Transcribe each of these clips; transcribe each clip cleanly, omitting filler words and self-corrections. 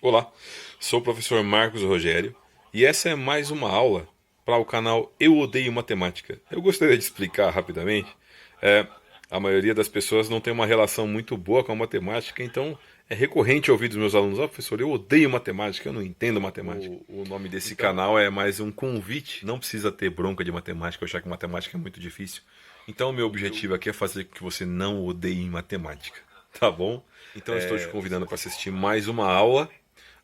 Olá, sou o professor Marcos Rogério e essa é mais uma aula para o canal Eu Odeio Matemática. Eu gostaria de explicar rapidamente. É, a maioria das pessoas não tem uma relação muito boa com a matemática, então é recorrente ouvir dos meus alunos: Ó, professor, eu odeio matemática, eu não entendo matemática. O nome desse canal é mais um convite, não precisa ter bronca de matemática, eu achar que matemática é muito difícil. Então, o meu objetivo aqui é fazer com que você não odeie matemática, tá bom? Então, eu estou te convidando para assistir mais uma aula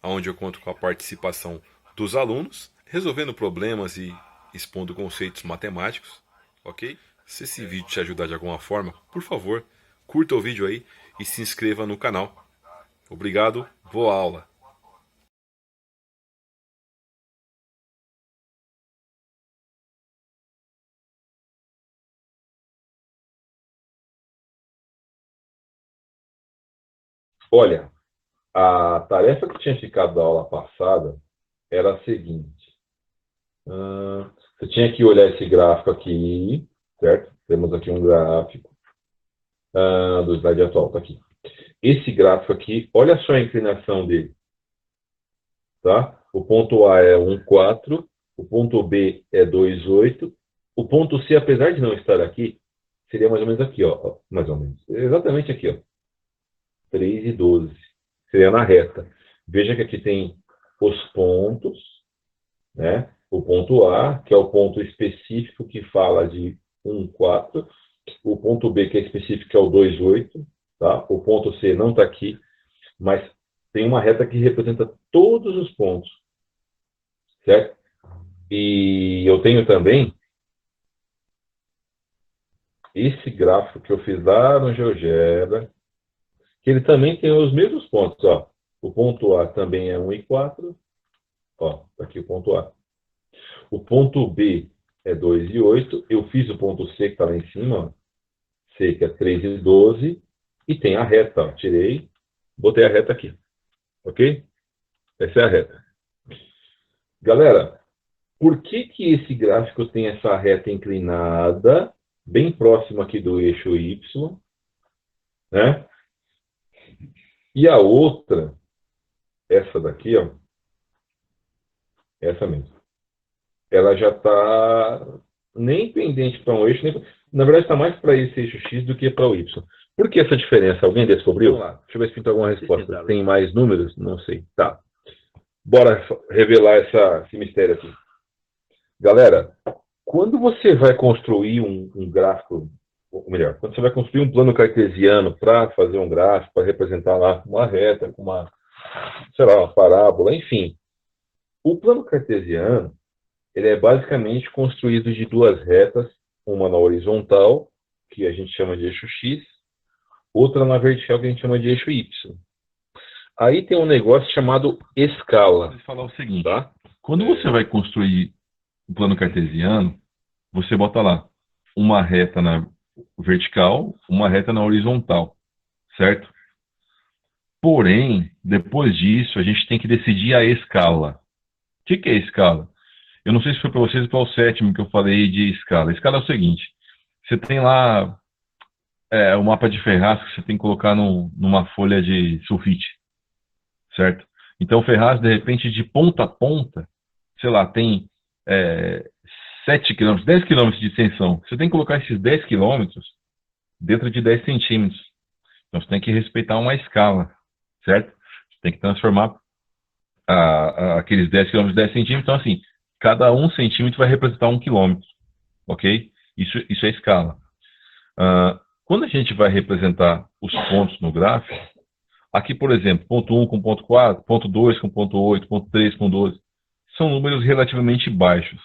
onde eu conto com a participação dos alunos, resolvendo problemas e expondo conceitos matemáticos, ok? Se esse vídeo te ajudar de alguma forma, por favor, curta o vídeo aí e se inscreva no canal. Obrigado, boa aula! Olha, a tarefa que tinha ficado da aula passada era a seguinte. Você tinha que olhar esse gráfico aqui, certo? Temos aqui um gráfico do slide atual, tá aqui. Esse gráfico aqui, olha só a inclinação dele, tá? O ponto A é 1,4, o ponto B é 2,8, o ponto C, apesar de não estar aqui, seria mais ou menos aqui, ó, mais ou menos. Exatamente aqui, ó, 3,12. Seria na reta. Veja que aqui tem os pontos, né? O ponto A, que é o ponto específico que fala de 1,4. O ponto B, que é específico, que é o 2,8. Tá? O ponto C não está aqui, mas tem uma reta que representa todos os pontos, certo? E eu tenho também esse gráfico que eu fiz lá no GeoGebra, que ele também tem os mesmos pontos. Ó. O ponto A também é 1,4. Ó, tá aqui o ponto A. O ponto B é 2,8. Eu fiz o ponto C, que está lá em cima, ó. C, que é 3,12. E tem a reta, ó. Tirei, botei a reta aqui. Ok? Essa é a reta. Galera, por que, que esse gráfico tem essa reta inclinada, bem próximo aqui do eixo Y, né? E a outra, essa daqui, ó, essa mesmo, ela já está nem pendente para um eixo, nem... na verdade está mais para esse eixo X do que para o Y. Por que essa diferença? Alguém descobriu? Vamos lá, deixa eu ver se tem alguma resposta. Tem mais números? Não sei. Tá. Bora revelar esse mistério aqui. Galera, quando você vai construir um gráfico, ou melhor, quando você vai construir um plano cartesiano para fazer um gráfico, para representar lá uma reta, com uma, sei lá, uma parábola, enfim, o plano cartesiano ele é basicamente construído de duas retas, uma na horizontal, que a gente chama de eixo X, outra na vertical, que a gente chama de eixo Y. Aí tem um negócio chamado escala. Vou falar o seguinte, tá? Quando você vai construir o plano cartesiano, você bota lá uma reta na vertical, uma reta na horizontal, certo? Porém, depois disso, a gente tem que decidir a escala. O que é escala? Eu não sei se foi para vocês ou para o sétimo que eu falei de escala. A escala é o seguinte: você tem lá o mapa de Ferraz que você tem que colocar numa folha de sulfite, certo? Então, o Ferraz, de repente, de ponta a ponta, sei lá, tem é, 7 quilômetros, 10 quilômetros de extensão. Você tem que colocar esses 10 quilômetros dentro de 10 centímetros. Então, você tem que respeitar uma escala, certo? Você tem que transformar aqueles 10 quilômetros em 10 centímetros. Então, assim, cada 1 centímetro vai representar 1 quilômetro, ok? Isso é escala. Quando a gente vai representar os pontos no gráfico, aqui, por exemplo, ponto 1 com ponto 4, ponto 2 com ponto 8, ponto 3 com 12, são números relativamente baixos.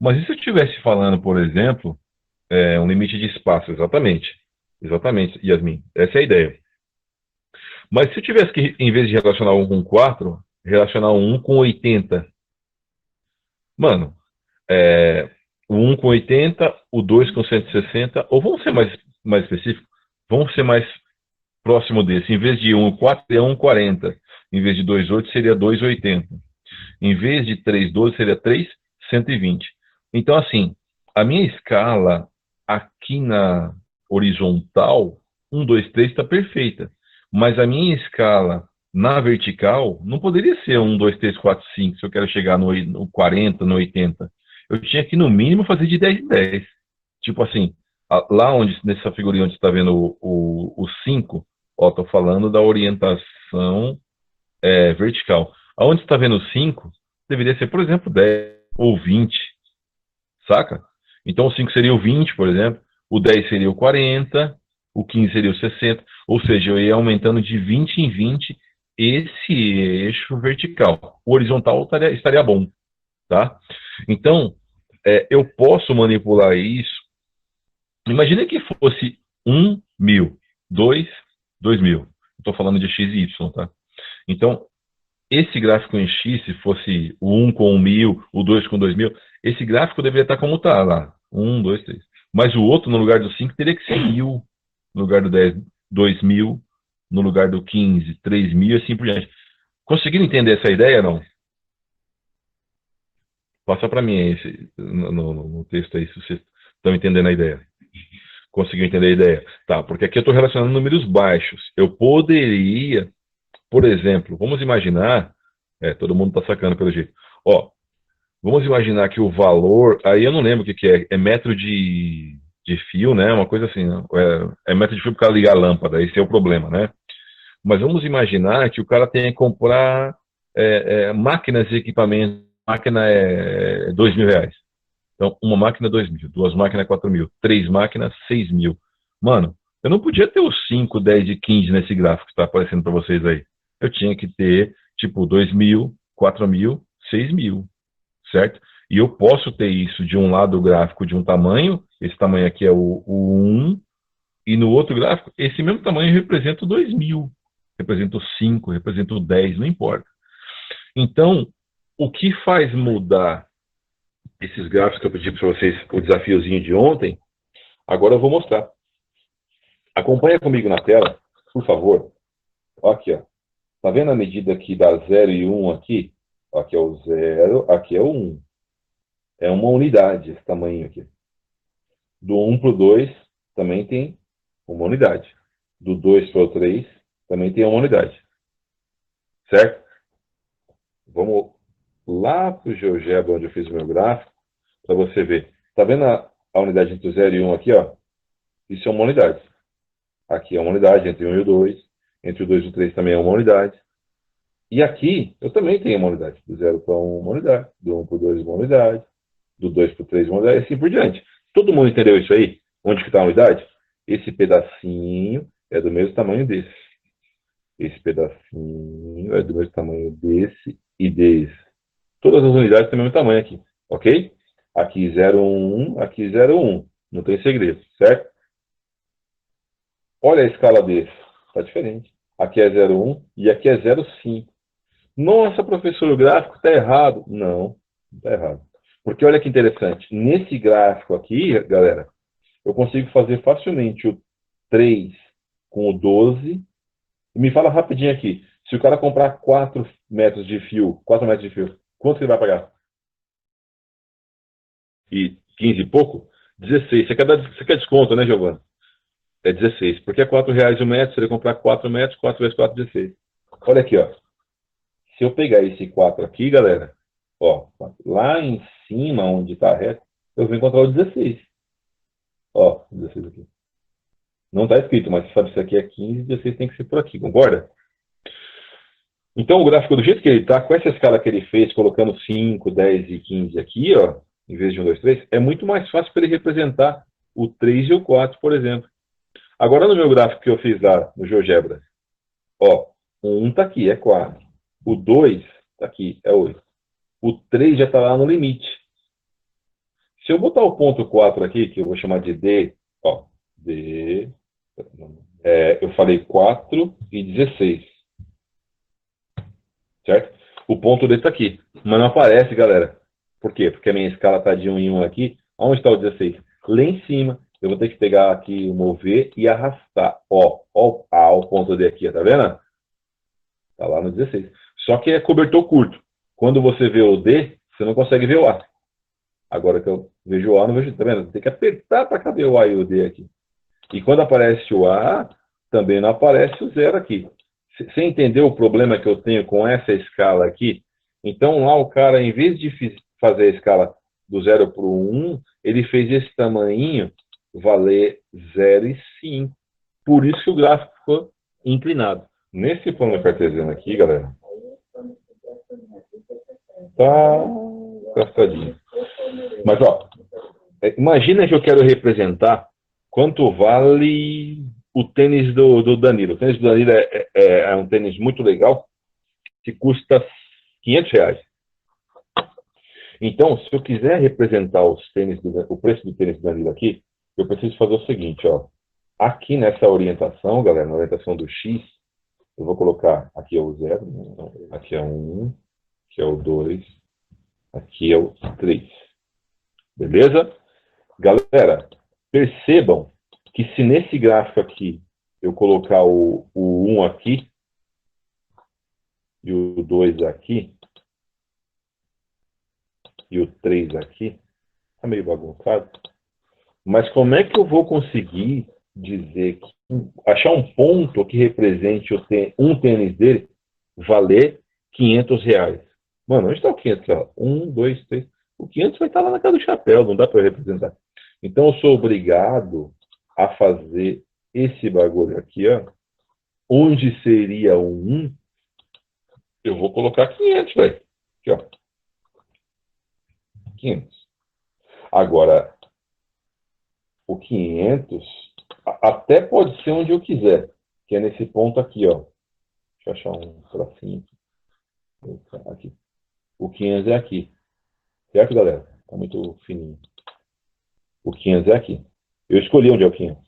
Mas e se eu estivesse falando, por exemplo, um limite de espaço? Exatamente. Exatamente, Yasmin. Essa é a ideia. Mas se eu tivesse que, em vez de relacionar 1 com 4, relacionar 1 com 80, mano, o 1 com 80, o 2 com 160, ou vamos ser mais específicos, vamos ser mais próximo desse. Em vez de 1,4 seria 1,40. Em vez de 2,8 seria 2,80. Em vez de 3,12 seria 3,120. Então, assim, a minha escala aqui na horizontal, 1, 2, 3 está perfeita. Mas a minha escala Na vertical, não poderia ser 1, 2, 3, 4, 5, se eu quero chegar no 40, no 80. Eu tinha que, no mínimo, fazer de 10 em 10. Tipo assim, lá onde, nessa figurinha onde você está vendo o 5, ó, tô falando da orientação vertical. Aonde você está vendo o 5, deveria ser, por exemplo, 10 ou 20, saca? Então o 5 seria o 20, por exemplo, o 10 seria o 40, o 15 seria o 60, ou seja, eu ia aumentando de 20 em 20 esse eixo vertical. O horizontal estaria bom, tá? Então, eu posso manipular isso. Imagina que fosse 1.000, 2, 2.000. Estou falando de x e y, tá? Então, esse gráfico em X, se fosse o 1 com 1.000, o 2 com 2.000, esse gráfico deveria estar como está lá. 1, 2, 3. Mas o outro, no lugar do 5, teria que ser 1.000. No lugar do 10, 2.000. No lugar do 15, 3.000 e assim por diante. Conseguiram entender essa ideia, não? Passa para mim esse, no texto aí, se vocês estão entendendo a ideia. Conseguiu entender a ideia? Tá, porque aqui eu estou relacionando números baixos. Eu poderia, por exemplo, vamos imaginar, todo mundo está sacando pelo jeito. Ó, vamos imaginar que o valor, aí eu não lembro o que é metro de fio, né? Uma coisa assim, não? É metro de fio para ligar a lâmpada, esse é o problema, né? Mas vamos imaginar que o cara tenha que comprar máquinas e equipamentos. Máquina é R$ 2.000. Então, uma máquina é 2.000, duas máquinas é 4.000, três máquinas, 6.000. Mano, eu não podia ter os 5, 10 e 15 nesse gráfico que está aparecendo para vocês aí. Eu tinha que ter, tipo, 2.000, 4.000, 6.000, certo? E eu posso ter isso de um lado do gráfico de um tamanho, esse tamanho aqui é o 1, e no outro gráfico, esse mesmo tamanho representa o 2.000, representa o 5, representa o 10, não importa. Então, o que faz mudar esses gráficos que eu pedi para vocês, o desafiozinho de ontem, agora eu vou mostrar. Acompanha comigo na tela, por favor. Ó, aqui, ó. Tá vendo a medida aqui da 0 e 1 aqui? Ó, aqui é o 0, aqui é o 1. É uma unidade esse tamanho aqui. Do 1 para o 2 também tem uma unidade. Do 2 para o 3 também tem uma unidade. Certo? Vamos lá para o GeoGebra, onde eu fiz o meu gráfico, para você ver. Tá vendo a unidade entre o 0 e 1 aqui, ó? Isso é uma unidade. Aqui é uma unidade, entre o 1 e o 2. Entre o 2 e o 3 também é uma unidade. E aqui eu também tenho uma unidade. Do 0 para 1, uma unidade. Do 1 para o 2, uma unidade. Do 2 para o 3, uma unidade. E assim por diante. Todo mundo entendeu isso aí? Onde que está a unidade? Esse pedacinho é do mesmo tamanho desse. Esse pedacinho é do mesmo tamanho desse e desse. Todas as unidades têm o mesmo tamanho aqui. Ok? Aqui 0,1, aqui 0,1. Não tem segredo, certo? Olha a escala desse. Está diferente. Aqui é 0,1 e aqui é 0,5. Nossa, professor, o gráfico está errado. Não, não está errado. Porque olha que interessante. Nesse gráfico aqui, galera, eu consigo fazer facilmente o 3 com o 12. E me fala rapidinho aqui. Se o cara comprar 4 metros de fio, 4 metros de fio, quanto ele vai pagar? E 15 e pouco? 16. Você quer desconto, né, Giovana? É 16. Porque é R$ 4 o metro, se ele comprar 4 metros, 4 vezes 4, 16. Olha aqui, ó. Se eu pegar esse 4 aqui, galera, ó, lá em cima, onde está reto, eu vou encontrar o 16. Ó, 16 aqui. Não está escrito, mas sabe se aqui é 15, 16 tem que ser por aqui, concorda? Então, o gráfico do jeito que ele está, com essa escala que ele fez, colocando 5, 10 e 15 aqui, ó, em vez de 1, 2, 3, é muito mais fácil para ele representar o 3 e o 4, por exemplo. Agora, no meu gráfico que eu fiz lá no GeoGebra, ó, o 1 está aqui, é 4. O 2 está aqui, é 8. O 3 já está lá no limite. Se eu botar o ponto 4 aqui, que eu vou chamar de D, ó, D, eu falei 4 e 16. Certo? O ponto D está aqui. Mas não aparece, galera. Por quê? Porque a minha escala está de 1 em 1 aqui. Onde está o 16? Lá em cima. Eu vou ter que pegar aqui, mover e arrastar. Ó, o ponto D aqui, tá vendo? Está lá no 16. Só que é cobertor curto. Quando você vê o D, você não consegue ver o A. Agora que eu vejo o A, não vejo, tá vendo? Tem que apertar para caber o A e o D aqui. E quando aparece o A, também não aparece o 0 aqui. Você entendeu o problema que eu tenho com essa escala aqui? Então, lá o cara, em vez de fazer a escala do 0 para o 1, ele fez esse tamanhinho valer 0,5. Por isso que o gráfico ficou inclinado. Nesse plano cartesiano aqui, galera, tá gastadinho. Mas, ó, imagina que eu quero representar quanto vale o tênis do Danilo. O tênis do Danilo é um tênis muito legal, que custa R$ 500. Então, se eu quiser representar o preço do tênis do Danilo aqui, eu preciso fazer o seguinte, ó. Aqui nessa orientação, galera, na orientação do X, eu vou colocar, aqui é o 0, aqui é o 1, aqui é o 2, aqui é o 3. Beleza? Galera, percebam que se nesse gráfico aqui eu colocar o 1 aqui e o 2 aqui e o 3 aqui, tá meio bagunçado, mas como é que eu vou conseguir dizer que achar um ponto que represente um tênis dele valer R$ 500? Mano, onde está o 500? 1, 2, 3. O 500 vai estar lá na casa do chapéu, não dá para representar. Então eu sou obrigado a fazer esse bagulho aqui, ó. Onde seria o 1, eu vou colocar 500, velho. Aqui, ó. 500. Agora, o 500 até pode ser onde eu quiser, que é nesse ponto aqui, ó. Deixa eu achar um tracinho aqui. O 500 é aqui. Certo, galera? Tá muito fininho. O 500 é aqui. Eu escolhi onde é o 500.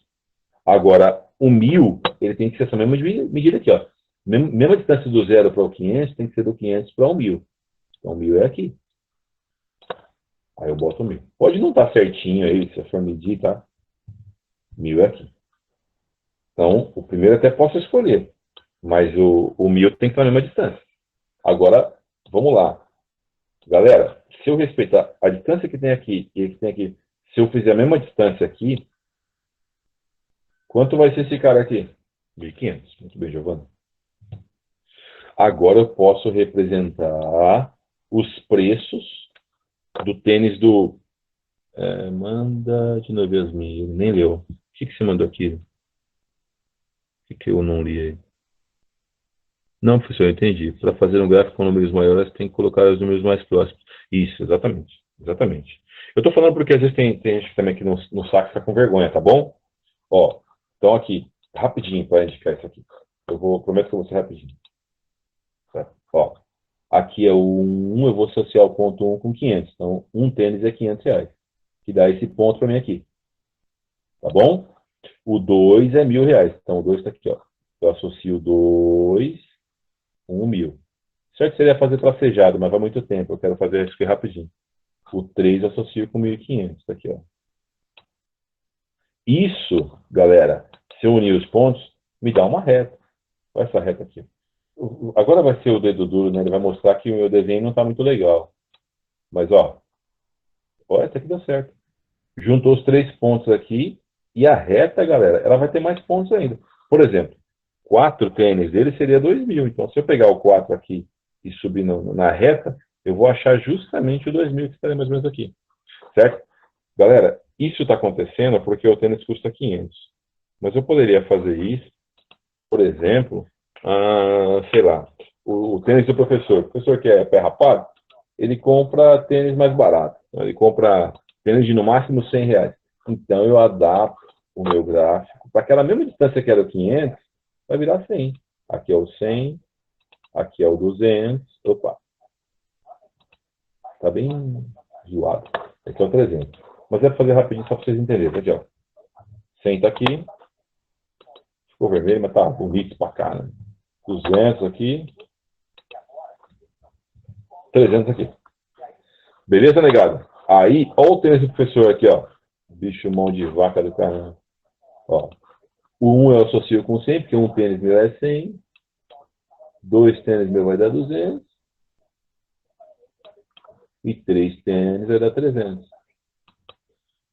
Agora, o 1000, ele tem que ser essa mesma medida aqui, ó. Mesma distância do 0 para o 500, tem que ser do 500 para o 1000. Então, o 1000 é aqui. Aí eu boto o 1000. Pode não estar certinho aí, se eu for medir, tá? 1000 é aqui. Então, o primeiro até posso escolher. Mas o 1000 tem que estar na mesma distância. Agora, vamos lá. Galera, se eu respeitar a distância que tem aqui e a que tem aqui, se eu fizer a mesma distância aqui, quanto vai ser esse cara aqui? 1.500. Muito bem, Giovana. Agora eu posso representar os preços do tênis do... manda de novo, Yasmin. Ele nem leu. O que você mandou aqui? O que eu não li aí? Não, professor, eu entendi. Para fazer um gráfico com números maiores, tem que colocar os números mais próximos. Isso, exatamente. Exatamente. Eu estou falando porque às vezes tem gente também aqui no saco fica com vergonha, tá bom? Ó, então aqui, rapidinho para indicar isso aqui. Prometo que eu vou ser rapidinho. Tá? Ó, aqui é o 1, eu vou associar o ponto 1 com 500. Então, um tênis é R$ 500, que dá esse ponto para mim aqui. Tá bom? O 2 é R$ 1.000. Então, o 2 está aqui, ó. Eu associo o 2 com o 1.000. Certo seria fazer tracejado, mas vai muito tempo. Eu quero fazer isso aqui rapidinho. O 3 eu associo com 1.500. Tá aqui, ó. Isso, galera, se eu unir os pontos, me dá uma reta. Olha essa reta aqui. Agora vai ser o dedo duro, né? Ele vai mostrar que o meu desenho não está muito legal. Mas, ó, essa aqui deu certo. Juntou os 3 pontos aqui e a reta, galera, ela vai ter mais pontos ainda. Por exemplo, 4 tênis dele seria 2.000. Então, se eu pegar o 4 aqui e subir na reta, eu vou achar justamente o 2.000 que estaria mais ou menos aqui. Certo? Galera, isso está acontecendo porque o tênis custa 500. Mas eu poderia fazer isso, por exemplo, sei lá, o tênis do professor. O professor que é pé rapado, ele compra tênis mais barato. Ele compra tênis de no máximo R$ 100. Então eu adapto o meu gráfico para aquela mesma distância que era o 500, vai virar 100. Aqui é o 100, aqui é o 200. Opa, tá bem zoado. Aqui é o 300. Mas é para fazer rapidinho só para vocês entenderem. Aqui, ó. 100 tá aqui. Ficou vermelho, mas tá bonito pra cá, né? 200 aqui. 300 aqui. Beleza, negado? Aí, olha o tênis do professor aqui, ó. Bicho mão de vaca do caramba. Ó. O 1 eu associo com 100, porque um tênis meu é 100. 2 tênis meu vai dar 200. E 3 tênis vai dar 300.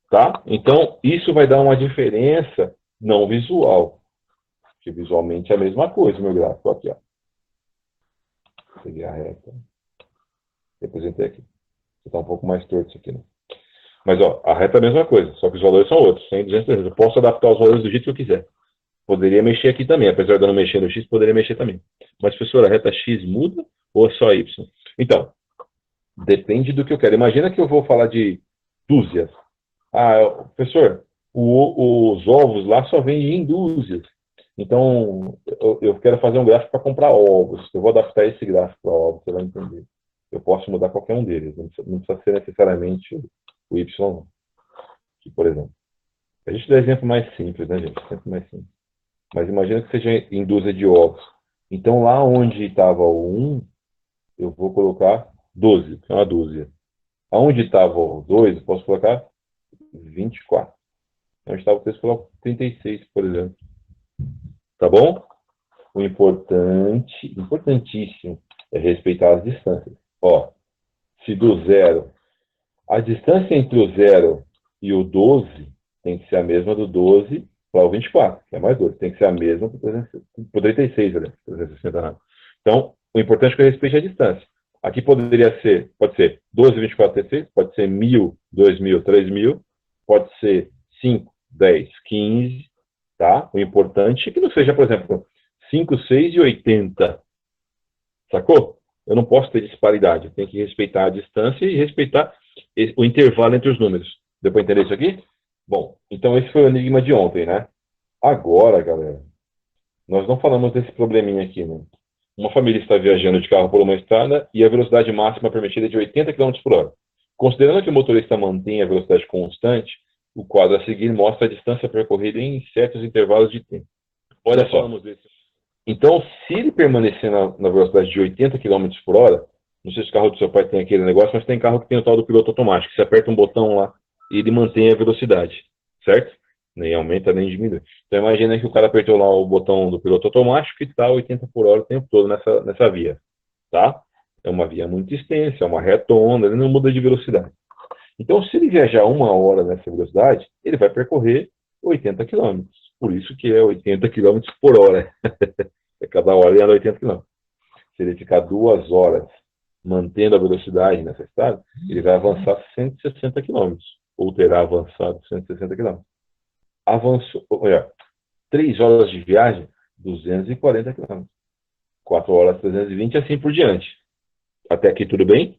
Tá? Então, isso vai dar uma diferença não visual. que visualmente é a mesma coisa, meu gráfico aqui, ó. Peguei a reta, representei aqui. Está um pouco mais torto isso aqui, né? Mas, ó, a reta é a mesma coisa, só que os valores são outros, 100, 200, 300. Eu posso adaptar os valores do jeito que eu quiser. Poderia mexer aqui também, apesar de eu não mexer no X, poderia mexer também. Mas, professor, a reta X muda ou é só Y? Então, depende do que eu quero. Imagina que eu vou falar de dúzias. Ah, professor, os ovos lá só vendem em dúzias. Então, eu quero fazer um gráfico para comprar ovos. Eu vou adaptar esse gráfico para ovos, você vai entender. Eu posso mudar qualquer um deles, não precisa ser necessariamente o Y, não. Aqui, por exemplo. A gente dá exemplo mais simples, né, gente? Sempre mais simples. Mas imagina que seja em dúzia de ovos. Então, lá onde estava o 1, eu vou colocar 12, que é uma dúzia. Aonde estava o 2, eu posso colocar 24. Onde estava o 3, eu coloco 36, por exemplo. Tá bom? O importante, importantíssimo, é respeitar as distâncias. Ó, se do zero, a distância entre o 0 e o 12 tem que ser a mesma do 12 para o 24, que é mais 12. Tem que ser a mesma para o 36, né? 360. Então, o importante é que eu respeite a distância. Aqui poderia ser, pode ser 12, 24, 36, pode ser 1.000, 2.000, 3.000, pode ser 5, 10, 15, tá? O importante é que não seja, por exemplo, 5, 6 e 80. Sacou? Eu não posso ter disparidade. Eu tenho que respeitar a distância e respeitar o intervalo entre os números. Deu para entender isso aqui? Bom, então esse foi o enigma de ontem, né? Agora, galera, nós não falamos desse probleminha aqui, né? Uma família está viajando de carro por uma estrada e a velocidade máxima permitida é de 80 km por hora. Considerando que o motorista mantém a velocidade constante, o quadro a seguir mostra a distância percorrida em certos intervalos de tempo. Olha só. Então, se ele permanecer na velocidade de 80 km por hora, não sei se o carro do seu pai tem aquele negócio, mas tem carro que tem o tal do piloto automático. Você aperta um botão lá e ele mantém a velocidade, certo? Nem aumenta, nem diminui. Então, imagina que o cara apertou lá o botão do piloto automático e está 80 por hora o tempo todo nessa via, tá? É uma via muito extensa, é uma retona, ele não muda de velocidade. Então, se ele viajar 1 hora nessa velocidade, ele vai percorrer 80 km. Por isso que é 80 km por hora. Cada hora ele anda 80 km. Se ele ficar 2 horas mantendo a velocidade nessa estrada, ele vai avançar 160 km. Ou terá avançado 160 km. Avançou, olha, 3 horas de viagem, 240 km. 4 horas, 320 e assim por diante. Até aqui tudo bem?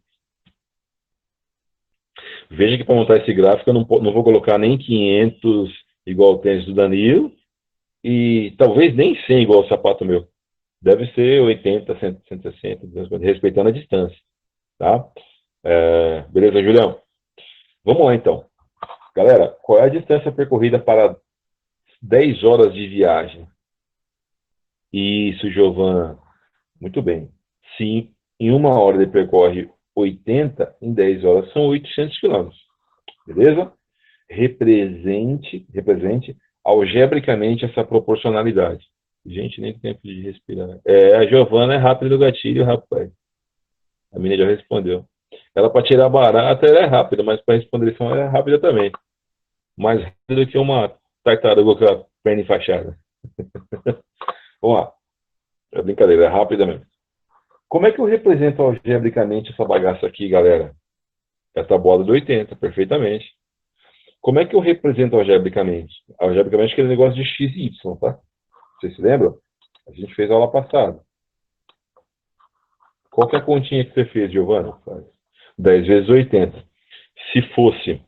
Veja que para montar esse gráfico eu não vou colocar nem 500 igual o tênis do Danilo e talvez nem 100 igual o sapato meu. Deve ser 80, 160, respeitando a distância. Tá? Beleza, Julião? Vamos lá, então. Galera, qual é a distância percorrida para 10 horas de viagem? Isso, Giovana. Muito bem. Se em 1 hora ele percorre 80, em 10 horas são 800 quilômetros. Beleza? Represente algebricamente essa proporcionalidade. Gente, nem tempo de respirar. A Giovana é rápida do gatilho, rapaz. A menina já respondeu. Ela, para tirar barata, ela é rápida, mas para responder isso, ela é rápida também. Mais rápida do que uma tartaruga com a perna enfaixada. Vamos lá. É brincadeira, é rápida mesmo. Como é que eu represento algebricamente essa bagaça aqui, galera? Essa bola de 80, perfeitamente. Como é que eu represento algebricamente? Algebricamente, aquele negócio de x e y, tá? Vocês se lembram? A gente fez a aula passada. Qual que é a continha que você fez, Giovana? 10 vezes 80. Se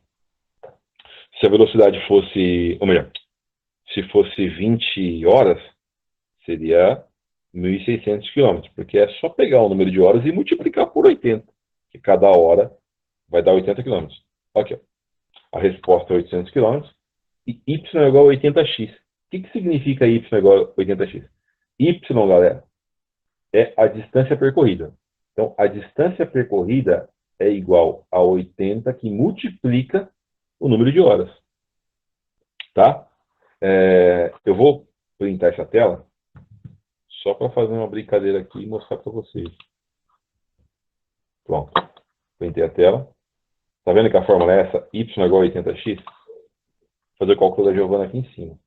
a velocidade fosse, ou melhor, se fosse 20 horas, seria 1.600 km, porque é só pegar o número de horas e multiplicar por 80, que cada hora vai dar 80 km. Aqui, ó. A resposta é 800 km e y é igual a 80x. O que significa y igual a 80x? Y, galera, é a distância percorrida. Então, a distância percorrida é igual a 80 que multiplica o número de horas. Tá? Eu vou printar essa tela só para fazer uma brincadeira aqui e mostrar para vocês. Pronto. Printei a tela. Tá vendo que a fórmula é essa? Y igual a 80x? Vou fazer o cálculo da Giovana aqui em cima.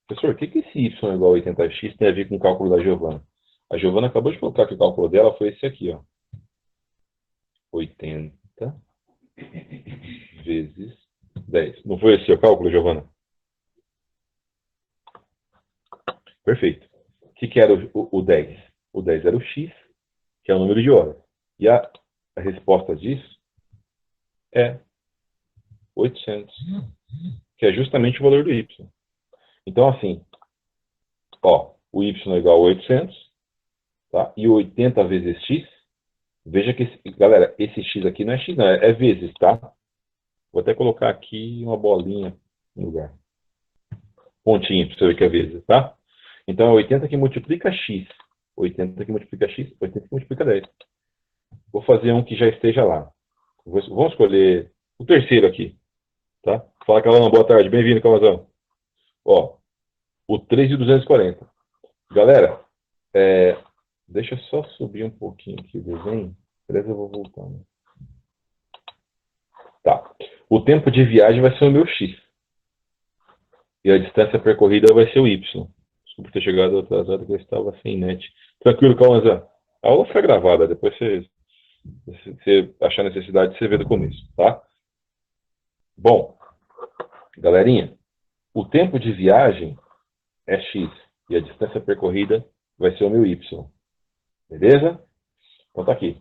Professor, o que que esse y é igual a 80x tem a ver com o cálculo da Giovana? A Giovana acabou de colocar que o cálculo dela foi esse aqui, ó. 80 vezes 10. Não foi esse o cálculo, Giovana? Perfeito. O que era o 10? O 10 era o x, que é o número de horas. E a resposta disso é 800, que é justamente o valor do y. Então, assim, ó, o y é igual a 800, tá? E 80 vezes x, veja que, galera, esse x aqui não é x, não, é vezes, tá? Vou até colocar aqui uma bolinha no lugar. Pontinho, para você ver que é vezes, tá? Então, é 80 que multiplica x. 80 que multiplica x, 80 que multiplica 10. Vou fazer um que já esteja lá. Vamos escolher o terceiro aqui, tá? Fala, Calão, boa tarde. Bem-vindo, Calazão. Ó, o 3.240. Galera, deixa eu só subir um pouquinho aqui o desenho. Beleza, eu vou voltando. Tá. O tempo de viagem vai ser o meu x. E a distância percorrida vai ser o y. Desculpa ter chegado atrasado, que eu estava sem net. Tranquilo, Calazão. A aula foi gravada, depois você achar necessidade, você vê do começo, tá? Bom, galerinha, o tempo de viagem é x e a distância percorrida vai ser o meu y. Beleza? Então tá aqui.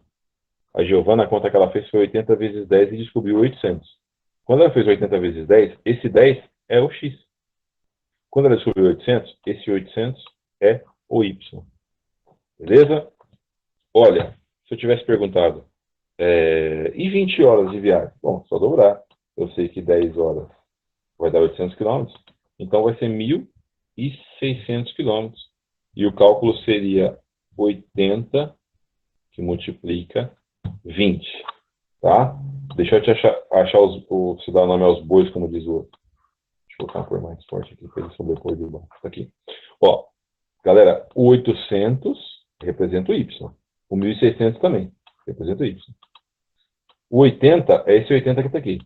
A Giovana, a conta que ela fez foi 80 vezes 10 e descobriu 800. Quando ela fez 80 vezes 10, esse 10 é o x. Quando ela descobriu 800, esse 800 é o y. Beleza? Olha, se eu tivesse perguntado, e 20 horas de viagem? Bom, só dobrar. Eu sei que 10 horas vai dar 800 quilômetros, então vai ser 1.600 quilômetros. E o cálculo seria 80 que multiplica 20, tá? Deixa eu te achar se dar o nome aos bois, como diz o outro. Deixa eu colocar uma cor mais forte aqui, para ele sobrepor de baixo. Tá aqui. Ó, galera, o 800 representa o y. O 1.600 também representa o y. O 80 é esse 80 que está aqui.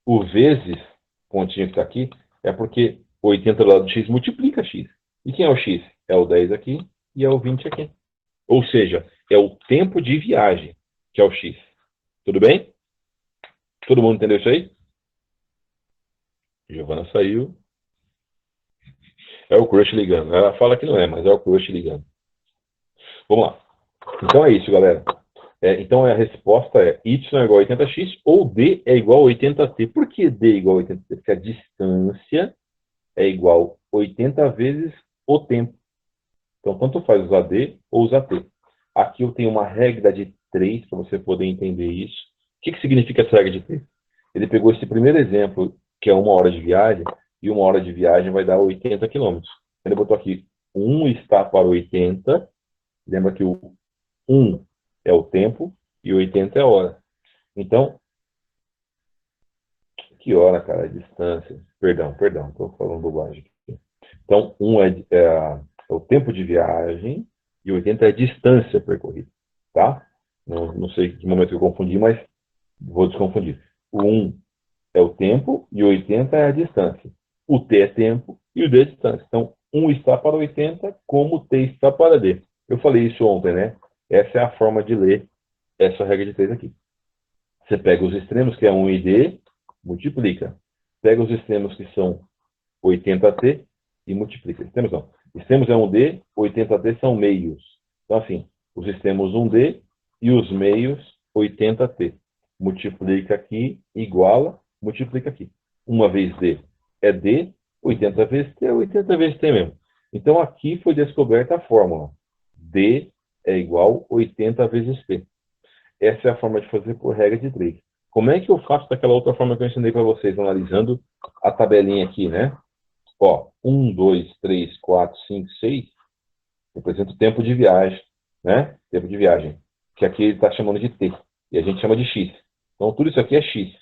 O vezes, pontinho que está aqui, é porque 80 do lado do x multiplica x. E quem é o x? É o 10 aqui e é o 20 aqui. Ou seja, é o tempo de viagem, que é o x. Tudo bem? Todo mundo entendeu isso aí? Giovana saiu. É o crush ligando. Ela fala que não é, mas é o crush ligando. Vamos lá. Então é isso, galera. Então a resposta é y é igual a 80x ou d é igual a 80t. Por que d é igual a 80t? Porque a distância é igual a 80 vezes o tempo. Então, tanto faz usar d ou usar t. Aqui eu tenho uma regra de 3 para você poder entender isso. O que significa essa regra de 3? Ele pegou esse primeiro exemplo, que é 1 hora de viagem, e 1 hora de viagem vai dar 80 quilômetros. Ele botou aqui, 1 está para 80. Lembra que o 1 é o tempo e 80 é a hora. Então, que hora, cara? A distância. Perdão, estou falando bobagem aqui. Então, 1 é o tempo de viagem e 80 é a distância percorrida, tá? Não sei que momento eu confundi, mas vou desconfundir. O 1 é o tempo e o 80 é a distância. O t é tempo e o d é distância. Então, 1 está para 80 como o t está para d. Eu falei isso ontem, né? Essa é a forma de ler essa regra de 3 aqui. Você pega os extremos, que é 1 e d, multiplica. Pega os extremos, que são 80t, e multiplica. Extremos não. Extremos é 1d, 80t são meios. Então, assim, os extremos 1d e os meios 80t. Multiplica aqui, iguala, multiplica aqui. 1 vez d é d, 80 vezes t é 80 vezes t mesmo. Então, aqui foi descoberta a fórmula. d é igual a 80 vezes t. Essa é a forma de fazer por regra de 3. Como é que eu faço daquela outra forma que eu ensinei para vocês, analisando a tabelinha aqui, né? Ó, 1, 2, 3, 4, 5, 6 representa o tempo de viagem, né? Tempo de viagem, que aqui ele está chamando de t, e a gente chama de x. Então, tudo isso aqui é x,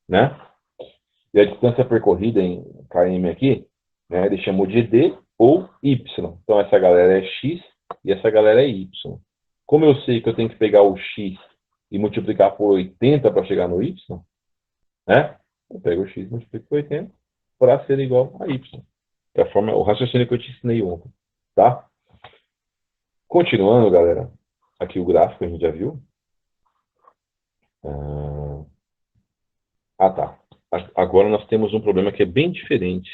né? E a distância percorrida em km aqui, né, ele chamou de d ou y. Então, essa galera é x e essa galera é y. Como eu sei que eu tenho que pegar o x e multiplicar por 80 para chegar no y, né? Eu pego o x e multiplico por 80 para ser igual a y. É a forma, o raciocínio que eu te ensinei ontem, tá? Continuando, galera, aqui o gráfico a gente já viu. Tá. Agora nós temos um problema que é bem diferente.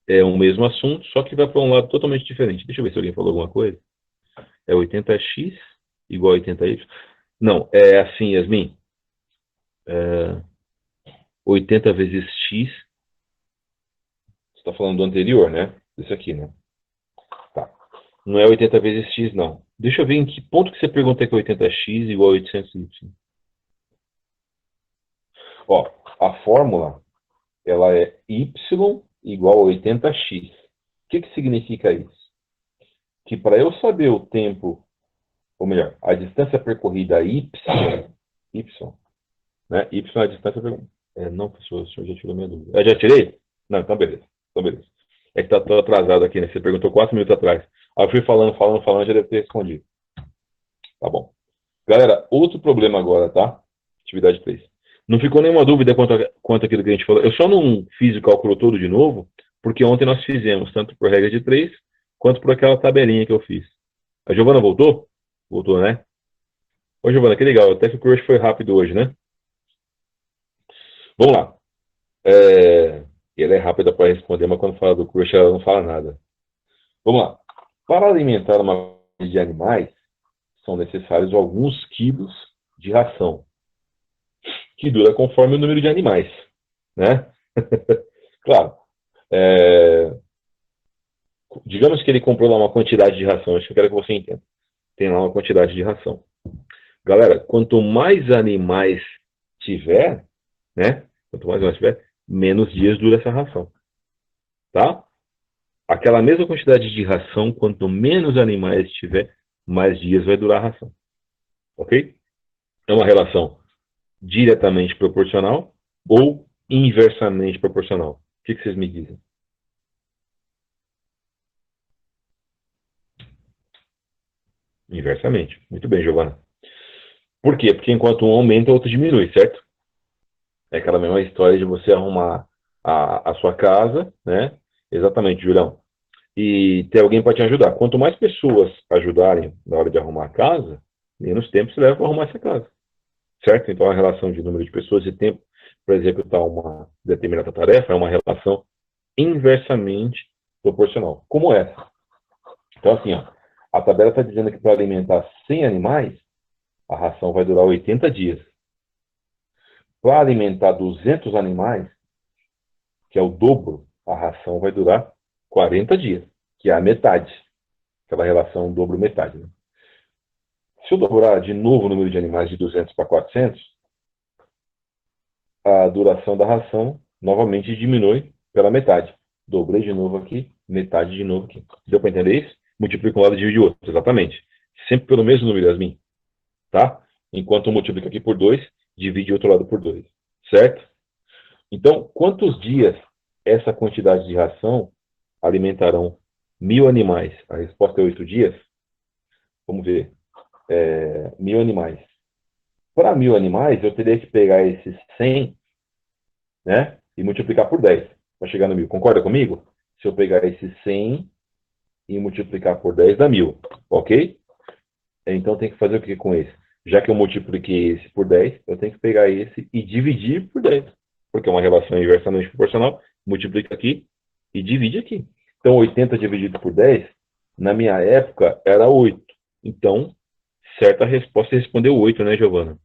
É o mesmo assunto, só que vai para um lado totalmente diferente. Deixa eu ver se alguém falou alguma coisa. É 80x igual a 80y? Não, é assim, Yasmin. 80 vezes x. Você está falando do anterior, né? Isso aqui, né? Tá. Não é 80 vezes x, não. Deixa eu ver em que ponto que você pergunta que é 80x igual a 800y. Ó, a fórmula, ela é y igual a 80x. O que significa isso? Que para eu saber o tempo, ou melhor, a distância percorrida y, né? Y é a distância percorrida. Não, professor, o senhor já tirou minha dúvida. Já tirei? Não, então beleza. Então beleza. É que tá tô atrasado aqui, né? Você perguntou 4 minutos atrás. Aí eu fui falando, já deve ter respondido. Tá bom. Galera, outro problema agora, tá? Atividade 3. Não ficou nenhuma dúvida quanto àquilo que a gente falou. Eu só não fiz o cálculo todo de novo, porque ontem nós fizemos, tanto por regra de 3, quanto por aquela tabelinha que eu fiz. A Giovana voltou? Voltou, né? Ô, Giovana, que legal. Até que o crush foi rápido hoje, né? Vamos lá. Ela é rápida para responder, mas quando fala do crush, ela não fala nada. Vamos lá. Para alimentar uma de animais, são necessários alguns quilos de ração, que dura conforme o número de animais, né? Claro. É, digamos que ele comprou lá uma quantidade de ração, acho que eu quero que você entenda. Tem lá uma quantidade de ração. Galera, quanto mais animais tiver, né? Quanto mais animais tiver, menos dias dura essa ração. Tá? Aquela mesma quantidade de ração, quanto menos animais tiver, mais dias vai durar a ração. Ok? É uma relação diretamente proporcional ou inversamente proporcional? O que vocês me dizem? Inversamente. Muito bem, Giovana. Por quê? Porque enquanto um aumenta, o outro diminui, certo? É aquela mesma história de você arrumar a sua casa, né? Exatamente, Julião. E ter alguém para te ajudar. Quanto mais pessoas ajudarem na hora de arrumar a casa, menos tempo você leva para arrumar essa casa. Certo? Então, a relação de número de pessoas e tempo para executar uma determinada tarefa é uma relação inversamente proporcional. Como essa? Então, assim, ó, a tabela está dizendo que para alimentar 100 animais, a ração vai durar 80 dias. Para alimentar 200 animais, que é o dobro, a ração vai durar 40 dias, que é a metade. Aquela relação dobro-metade. Né? Se eu dobrar de novo o número de animais de 200 para 400, a duração da ração novamente diminui pela metade. Dobrei de novo aqui, metade de novo aqui. Deu para entender isso? Multiplica um lado e divide o outro. Exatamente. Sempre pelo mesmo número, Yasmin. Tá? Enquanto um multiplica aqui por 2, divide o outro lado por 2. Certo? Então, quantos dias essa quantidade de ração alimentarão 1.000 animais? A resposta é 8 dias. Vamos ver. 1.000 animais. Para 1.000 animais, eu teria que pegar esses 100, né, e multiplicar por 10 para chegar no 1.000. Concorda comigo? Se eu pegar esses 100 e multiplicar por 10 dá 1.000. Ok? Então, tem que fazer o que com esse? Já que eu multipliquei esse por 10, eu tenho que pegar esse e dividir por 10. Porque é uma relação inversamente proporcional. Multiplica aqui e divide aqui. Então, 80 dividido por 10, na minha época, era 8. Então, certa resposta respondeu 8, né, Giovana?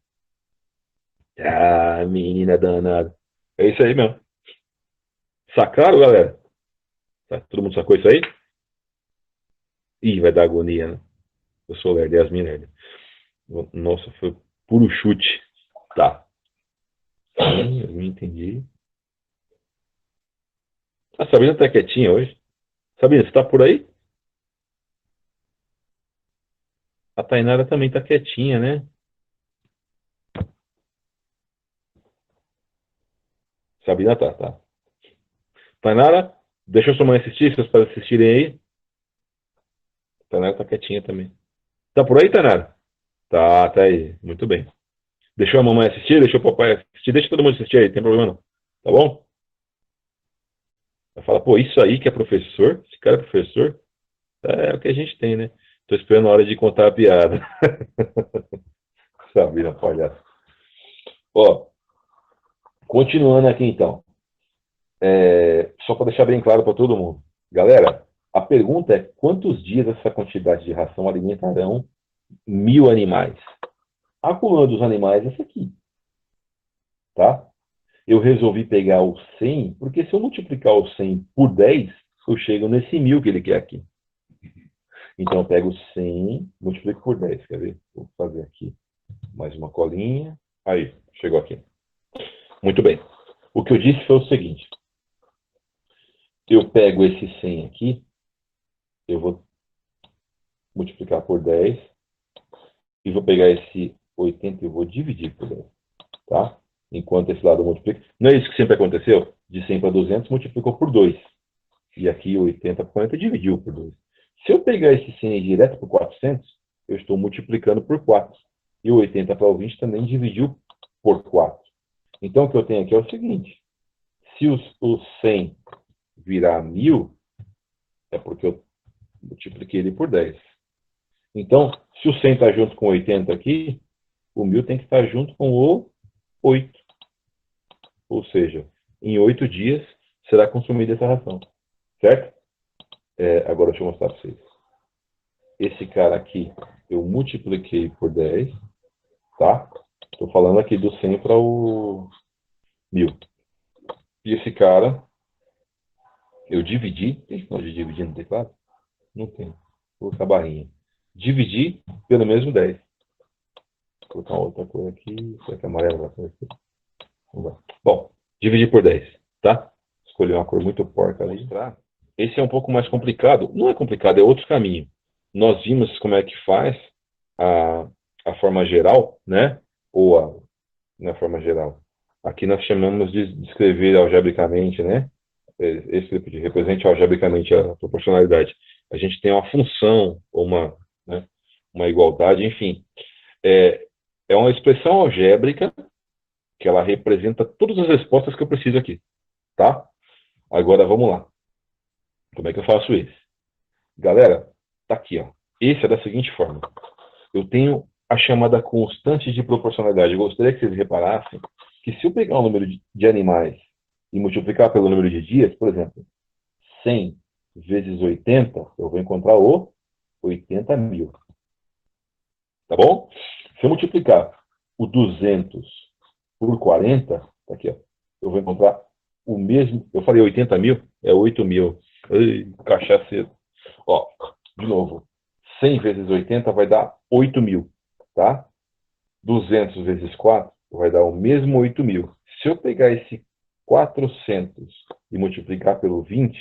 Ah, menina danada. É isso aí mesmo. Sacaram, galera? Tá, todo mundo sacou isso aí? Ih, vai dar agonia, né? Eu sou lerdo, Yasmin lerda. Nossa, foi puro chute. Tá. Eu não entendi. A Sabrina tá quietinha hoje. Sabrina, você tá por aí? A Tainara também tá quietinha, né? Sabrina tá. Tainara, deixa sua mãe assistir, vocês podem assistirem aí. Tainara tá quietinha também. Tá por aí, Tainara? Tá aí. Muito bem. Deixou a mamãe assistir, deixou o papai assistir, deixa todo mundo assistir aí, não tem problema não. Tá bom? Vai falar, pô, isso aí que é professor? Esse cara é professor? É o que a gente tem, né? Tô esperando a hora de contar a piada. Sabia, palhaço. Ó, continuando aqui então. Só para deixar bem claro para todo mundo. Galera, a pergunta é quantos dias essa quantidade de ração alimentarão 1.000 animais? Acumulando os animais, essa aqui, tá? Eu resolvi pegar o 100, porque se eu multiplicar o 100 por 10, eu chego nesse 1.000 que ele quer aqui. Então eu pego 100, multiplico por 10, quer ver? Vou fazer aqui mais uma colinha. Aí, chegou aqui. Muito bem. O que eu disse foi o seguinte. Eu pego esse 100 aqui, eu vou multiplicar por 10 e vou pegar esse 80 e vou dividir por 10, tá? Enquanto esse lado multiplica. Não é isso que sempre aconteceu? De 100 para 200 multiplicou por 2. E aqui 80 por 40 dividiu por 2. Se eu pegar esse 100 direto por 400, eu estou multiplicando por 4. E o 80 para o 20 também dividiu por 4. Então o que eu tenho aqui é o seguinte. Se o 100 virar 1.000, é porque eu multipliquei ele por 10. Então, se o 100 está junto com o 80 aqui, o 1.000 tem que estar junto com o 8. Ou seja, em 8 dias será consumida essa ração. Certo? Agora deixa eu mostrar para vocês. Esse cara aqui eu multipliquei por 10, tá? Estou falando aqui do 100 para o 1.000. E esse cara eu dividi. Tem sinal de dividir no teclado? Não tem. Vou colocar a barrinha. Dividi pelo mesmo 10. Vou colocar outra cor aqui. Será que é amarelo vai aparecer? Bom, dividir por 10, tá? Escolhi uma cor muito porca ali. Esse é um pouco mais complicado. Não é complicado, é outro caminho. Nós vimos como é que faz a forma geral, né? Ou na forma geral. Aqui nós chamamos de escrever algebricamente, né? Esse tipo de represente algebricamente a proporcionalidade. A gente tem uma função, ou né, uma igualdade, enfim. É uma expressão algébrica que ela representa todas as respostas que eu preciso aqui, tá? Agora vamos lá. Como é que eu faço isso? Galera, tá aqui, ó. Esse é da seguinte forma. Eu tenho a chamada constante de proporcionalidade. Eu gostaria que vocês reparassem que se eu pegar o número de animais e multiplicar pelo número de dias, por exemplo, 100 vezes 80, eu vou encontrar o 80.000. Tá bom? Se eu multiplicar o 200 por 40, tá aqui, ó, eu vou encontrar o mesmo. Eu falei 80.000? É 8.000. Ai, cachaceiro. Ó, de novo. 100 vezes 80 vai dar 8.000, tá? 200 vezes 4 vai dar o mesmo 8.000. Se eu pegar esse 400 e multiplicar pelo 20,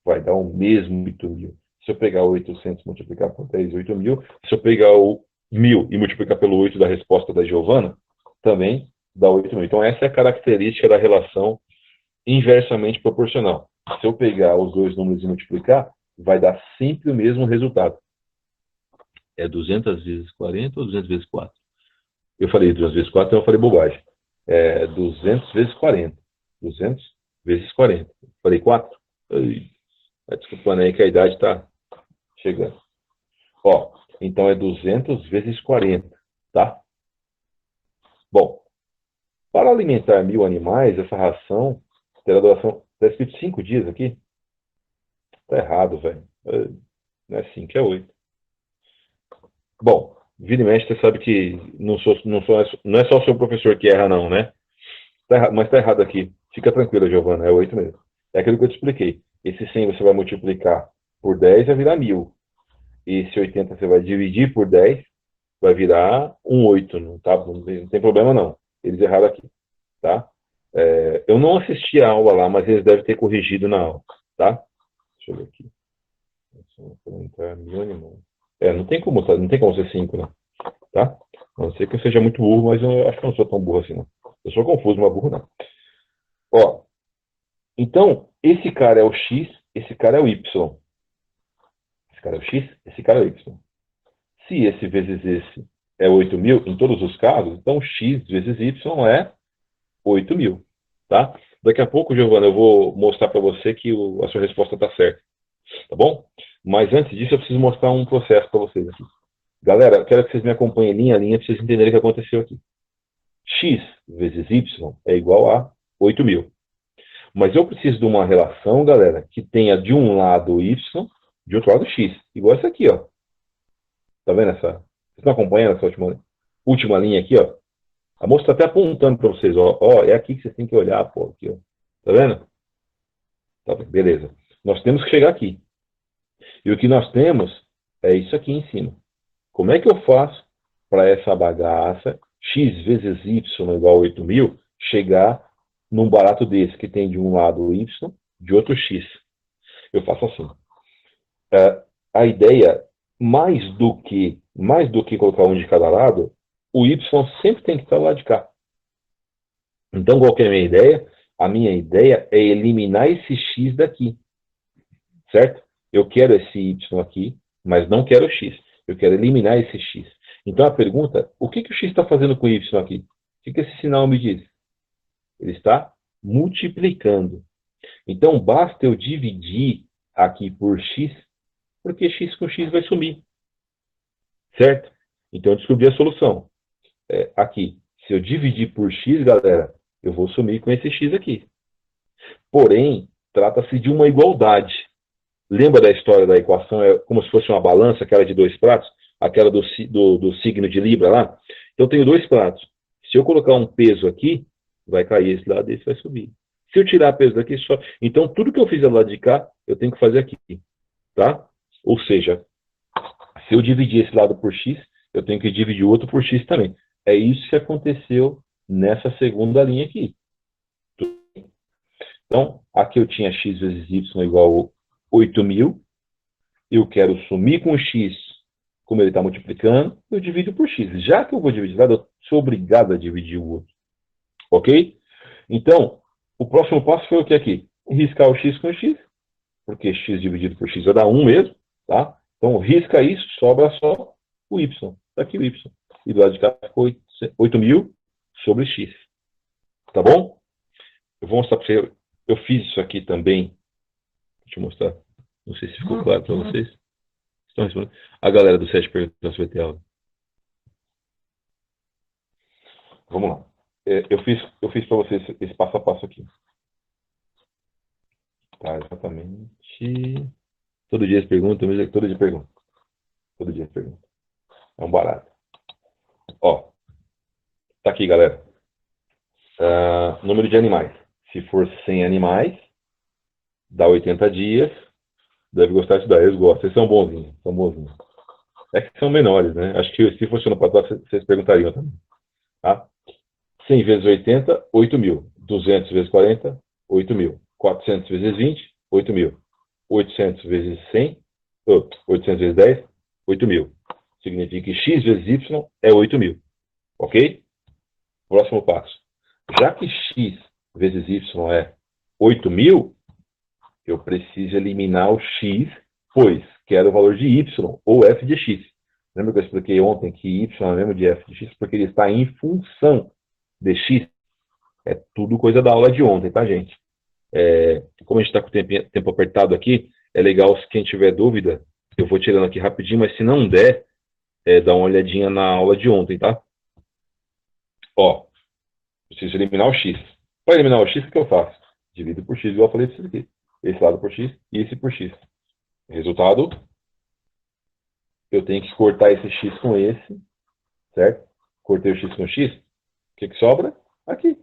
vai dar o mesmo 8.000. Se eu pegar 800 e multiplicar por 10, 8.000. Se eu pegar o 1.000 e multiplicar pelo 8 da resposta da Giovana, também dá 8.000. Então, essa é a característica da relação inversamente proporcional. Se eu pegar os dois números e multiplicar, vai dar sempre o mesmo resultado. É 200 vezes 40 ou 200 vezes 4? Eu falei 200 vezes 4, então eu falei bobagem. É 200 vezes 40. 200 vezes 40. Falei 4? Desculpando aí que a idade está chegando. Ó, então é 200 vezes 40, tá? Bom, para alimentar 1.000 animais, essa ração terá duração. Está escrito 5 dias aqui? Tá errado, velho. Não é 5, é 8. Bom, vira e mexe, você sabe que não é só o seu professor que erra, não, né? Mas tá errado aqui. Fica tranquila, Giovana, é 8 mesmo. É aquilo que eu te expliquei. Esse 100 você vai multiplicar por 10, vai virar 1.000. Esse 80 você vai dividir por 10, vai virar um 8. Não, tá? Não tem problema, não. Eles erraram aqui, tá? Eu não assisti a aula lá, mas eles devem ter corrigido na aula, tá? Deixa eu ver aqui. Não tem como, não tem como ser 5, né? Tá? A não ser que eu seja muito burro, mas eu acho que eu não sou tão burro assim, não. Eu sou confuso, mas burro não. Ó, então, esse cara é o X, esse cara é o Y. Esse cara é o X, esse cara é o Y. Se esse vezes esse é 8.000, em todos os casos, então X vezes Y é 8.000, tá? Daqui a pouco, Giovana, eu vou mostrar para você que a sua resposta está certa, tá bom? Mas antes disso, eu preciso mostrar um processo para vocês aqui. Galera, eu quero que vocês me acompanhem linha a linha para vocês entenderem o que aconteceu aqui. X vezes Y é igual a 8.000. Mas eu preciso de uma relação, galera, que tenha de um lado Y, de outro lado X. Igual essa aqui, ó. Tá vendo essa? Vocês estão acompanhando essa última linha aqui, ó? A moça está até apontando para vocês, ó. Ó, é aqui que vocês têm que olhar, pô. Aqui, ó. Tá vendo? Tá, beleza. Nós temos que chegar aqui. E o que nós temos é isso aqui em cima. Como é que eu faço para essa bagaça, x vezes y igual a 8.000, chegar num barato desse, que tem de um lado y, de outro x? Eu faço assim. A ideia, mais do que colocar um de cada lado, o y sempre tem que estar do lado de cá. Então, qual que é a minha ideia? A minha ideia é eliminar esse x daqui. Certo? Eu quero esse y aqui, mas não quero o x. Eu quero eliminar esse x. Então a pergunta, o que o x está fazendo com o y aqui? O que esse sinal me diz? Ele está multiplicando. Então basta eu dividir aqui por x, porque x com x vai sumir. Certo? Então eu descobri a solução. Aqui, se eu dividir por x, galera, eu vou sumir com esse x aqui. Porém, trata-se de uma igualdade. Lembra da história da equação? É como se fosse uma balança, aquela de 2 pratos, aquela do signo de Libra lá. Então, eu tenho 2 pratos. Se eu colocar um peso aqui, vai cair esse lado e esse vai subir. Se eu tirar peso daqui, só... Então, tudo que eu fizer do lado de cá, eu tenho que fazer aqui. Tá? Ou seja, se eu dividir esse lado por x, eu tenho que dividir o outro por x também. É isso que aconteceu nessa segunda linha aqui. Então, aqui eu tinha x vezes y igual a 8.000, eu quero sumir com o x, como ele está multiplicando, eu divido por x. Já que eu vou dividir, eu sou obrigado a dividir o outro. Ok? Então, o próximo passo foi o que aqui? Riscar o x com o x, porque x dividido por x vai dar 1 mesmo, tá? Então, risca isso, sobra só o y. Está aqui o y. E do lado de cá ficou 8.000 sobre x. Tá bom? Eu vou mostrar para você. Eu fiz isso aqui também. Deixa eu mostrar. Não sei se ficou claro para vocês. Estão respondendo? A galera do 7 perguntas vai ter aula. Vamos lá. Eu fiz para vocês esse passo a passo aqui. Tá, exatamente. Todo dia eles perguntam, todo dia perguntam. Todo dia eles perguntam. É um barato. Ó. Tá aqui, galera. Número de animais. Se for 100 animais, dá 80 dias. Deve gostar de estudar. Eles gostam. Eles são bonzinhos. São bonzinhos. É que são menores, né? Acho que se fosse no passado, vocês perguntariam também. Tá? 100 vezes 80, 8.000. 200 vezes 40, 8.000. 400 vezes 20, 8.000. 800 vezes 100, 800 vezes 10, 8.000. Significa que x vezes y é 8.000. Ok? Próximo passo. Já que x vezes y é 8.000, eu preciso eliminar o x, pois quero o valor de y, ou f de x. Lembra que eu expliquei ontem que y é o mesmo de f de x, porque ele está em função de x? É tudo coisa da aula de ontem, tá, gente? Como a gente está com o tempo apertado aqui, é legal, se quem tiver dúvida, eu vou tirando aqui rapidinho, mas se não der, dá uma olhadinha na aula de ontem, tá? Ó, preciso eliminar o x. Para eliminar o x, o que eu faço? Divido por x, igual eu falei isso aqui. Esse lado por x e esse por x. Resultado, eu tenho que cortar esse x com esse, certo? Cortei o x com x, o que sobra? Aqui.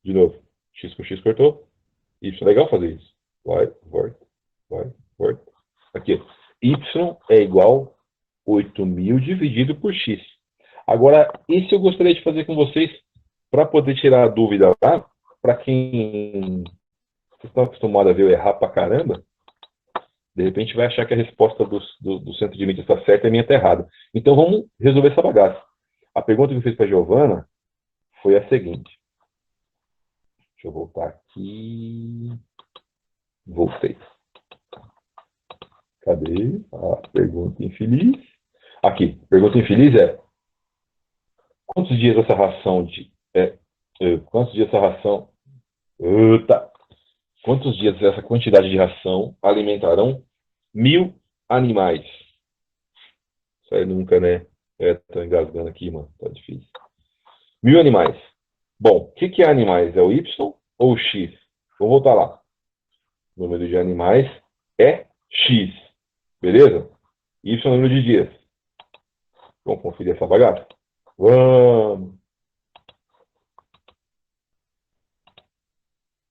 De novo, x com x cortou. Y é legal fazer isso. Vai, volta. Aqui, y é igual a 8.000 dividido por x. Agora, isso eu gostaria de fazer com vocês para poder tirar a dúvida lá, para quem está acostumado a ver eu errar pra caramba, de repente vai achar que a resposta do centro de mídia está certa e a minha está errada. Então vamos resolver essa bagaça. A pergunta que eu fiz para a Giovana foi a seguinte. Deixa eu voltar aqui. Voltei. Cadê a pergunta infeliz? Aqui. Pergunta infeliz é: quantos dias essa ração Eita. Quantos dias essa quantidade de ração alimentarão 1.000 animais? Isso aí nunca, né? Tô engasgando aqui, mano. Tá difícil. 1.000 animais. Bom, o que é animais? É o Y ou o X? Vou voltar lá. O número de animais é X. Beleza? Y é o número de dias. Vamos conferir essa bagaça? Vamos.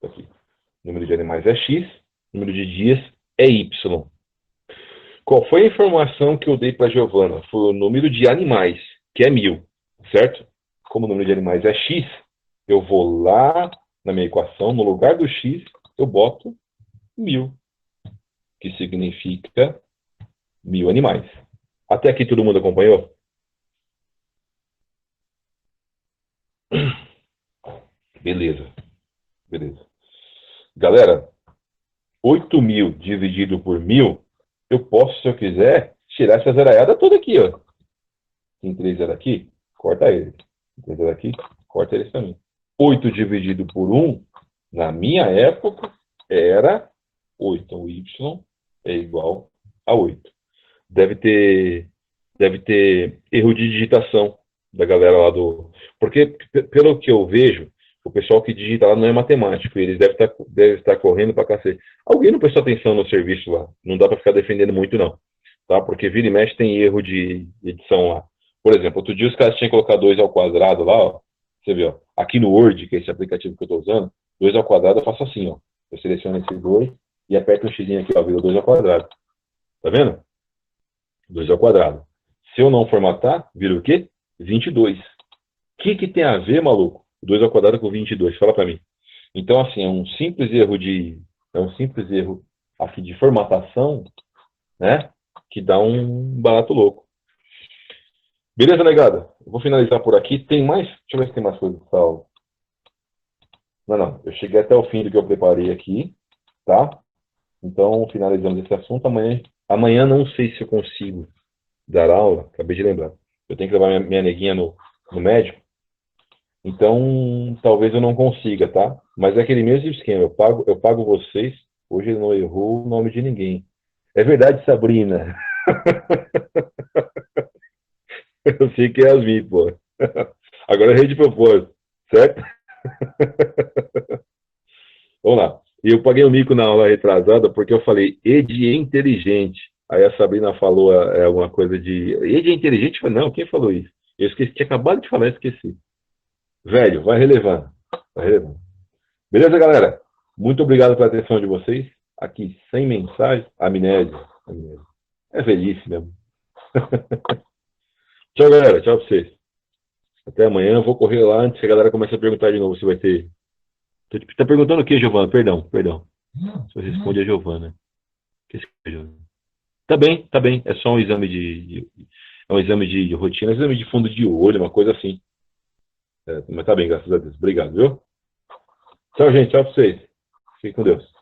Aqui. O número de animais é X. O número de dias é Y. Qual foi a informação que eu dei para a Giovana? Foi o número de animais, que é 1.000, certo? Como o número de animais é X, eu vou lá na minha equação, no lugar do X, eu boto 1.000, que significa 1.000 animais. Até aqui todo mundo acompanhou? Beleza, beleza. Galera, 8.000 dividido por 1.000, eu posso, se eu quiser, tirar essa zeraiada toda aqui, ó. Tem 3 zero aqui, corta ele. Tem 3 zero aqui, corta eles também. 8 dividido por 1, na minha época, era 8. Então, y é igual a 8. Deve ter erro de digitação da galera lá do... Porque, pelo que eu vejo, o pessoal que digita lá não é matemático. Eles devem estar correndo para cacete. Alguém não prestou atenção no serviço lá. Não dá para ficar defendendo muito, não. Tá? Porque vira e mexe tem erro de edição lá. Por exemplo, outro dia os caras tinham colocado 2 ao quadrado lá, ó. Você vê, ó. Aqui no Word, que é esse aplicativo que eu estou usando, 2 ao quadrado eu faço assim, ó. Eu seleciono esses dois e aperto o x aqui, ó, vira 2 ao quadrado. Tá vendo? 2 ao quadrado. Se eu não formatar, vira o quê? 22. O que tem a ver, maluco? 2 ao quadrado com 22? Fala pra mim. Então, assim, é um simples erro aqui de formatação, né? Que dá um barato louco. Beleza, negada? Eu vou finalizar por aqui. Tem mais? Deixa eu ver se tem mais coisa dessa aula. Não. Eu cheguei até o fim do que eu preparei aqui, tá? Então, finalizamos esse assunto. Amanhã não sei se eu consigo dar aula. Acabei de lembrar. Eu tenho que levar minha neguinha no médico. Então, talvez eu não consiga, tá? Mas é aquele mesmo esquema. Eu pago vocês. Hoje ele não errou o nome de ninguém. É verdade, Sabrina. Eu sei que é Yasmin, pô. Agora é rede de propósito, certo? Vamos lá. E eu paguei um mico na aula retrasada porque eu falei Ed é inteligente. Aí a Sabrina falou alguma coisa de Ed é inteligente? Eu falei, não, quem falou isso? Eu esqueci, tinha acabado de falar, eu esqueci. Velho, vai relevando. Vai relevando. Beleza, galera? Muito obrigado pela atenção de vocês. Aqui, sem mensagem, amnésia. É velhice mesmo. Tchau, galera. Tchau pra vocês. Até amanhã. Eu vou correr lá antes que a galera comece a perguntar de novo se vai ter. Tá perguntando o que, Giovana? Perdão. Só responde a Giovana. Tá bem. É só um exame é um exame de rotina, um exame de fundo de olho, uma coisa assim. Mas tá bem, graças a Deus. Obrigado, viu? Tchau, gente. Tchau pra vocês. Fiquem com Deus.